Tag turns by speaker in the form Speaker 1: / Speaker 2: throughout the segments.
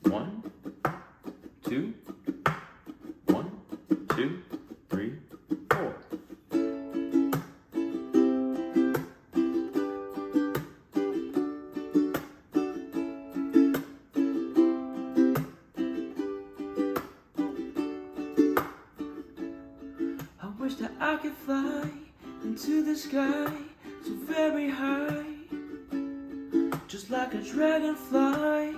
Speaker 1: 1, 2, 1, 2, 3, 4. I wish that I could fly into the sky so very high, just like a dragonfly.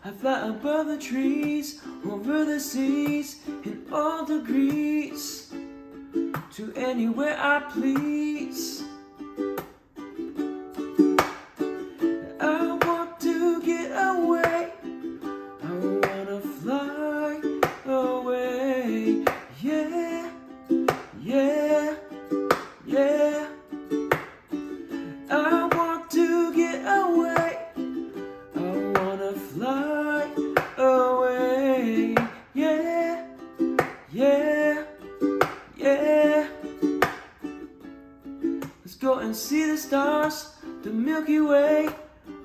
Speaker 1: I fly above the trees, over the seas, in all degrees, to anywhere I please. I want to get away, I wanna fly away, yeah, yeah, yeah. I want to get away, I wanna fly away, yeah, yeah, yeah. Let's go and see the stars, the Milky Way,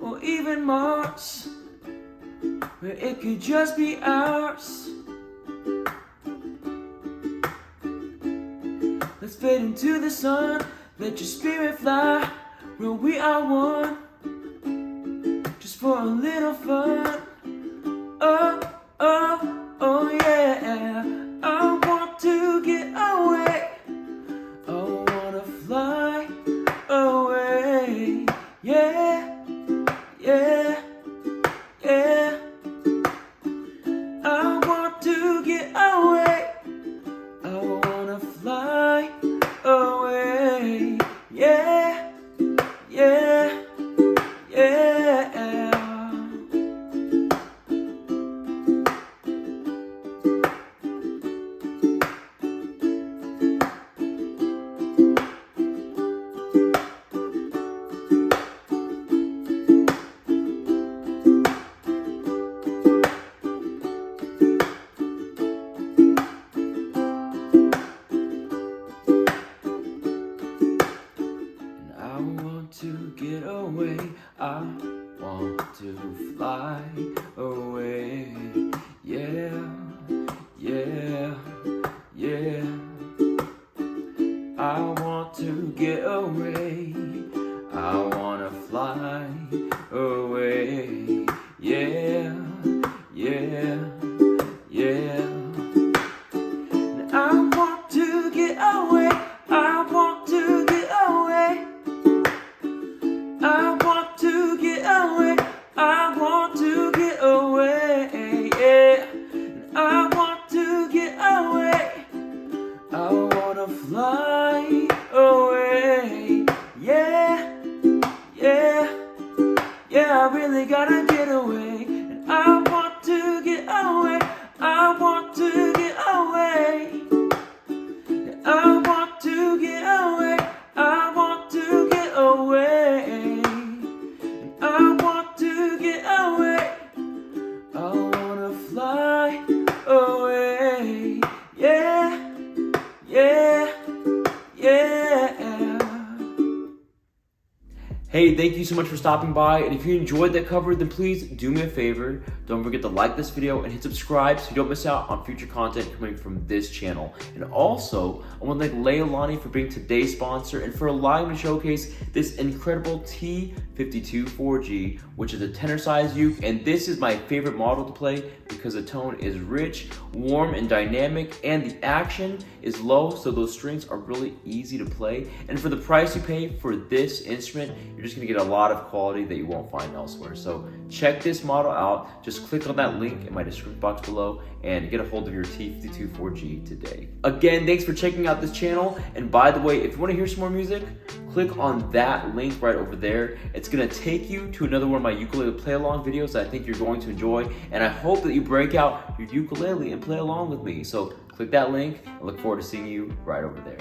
Speaker 1: or even Mars, where it could just be ours. Let's fade into the sun, let your spirit fly, where we are one, just for a little fun. Oh, oh, oh yeah. I want to get away, I wanna fly away, yeah, yeah, yeah. I want to get away, I wanna fly away, yeah, yeah, yeah. I want to get away, I want to fly away, yeah, yeah, yeah. I want to get away, I wanna fly away, yeah, yeah, yeah. I want to get away, I want to get away, I want to get away, I want to get away, yeah. I want to get away, I wanna fly away, yeah, yeah, yeah. I really gotta get away, and I want to get away, I want to get away, yeah, I want to get away, I want to get away, and I want to get away, I wanna fly away, yeah, yeah, yeah. Hey, thank you so much for stopping by, and if you enjoyed that cover, then please do me a favor. Don't forget to like this video and hit subscribe so you don't miss out on future content coming from this channel. And also, I want to thank Leolani for being today's sponsor and for allowing me to showcase this incredible T52 4G, which is a tenor size uke, and this is my favorite model to play because the tone is rich, warm, and dynamic, and the action is low, so those strings are really easy to play. And for the price you pay for this instrument, you're just gonna get a lot of quality that you won't find elsewhere. So check this model out. Just click on that link in my description box below and get a hold of your T52 4G today. Again, thanks for checking out this channel. And by the way, if you wanna hear some more music, click on that link right over there. It's gonna take you to another one of my ukulele play along videos that I think you're going to enjoy. And I hope that you break out your ukulele and play along with me. So click that link. I look forward to seeing you right over there.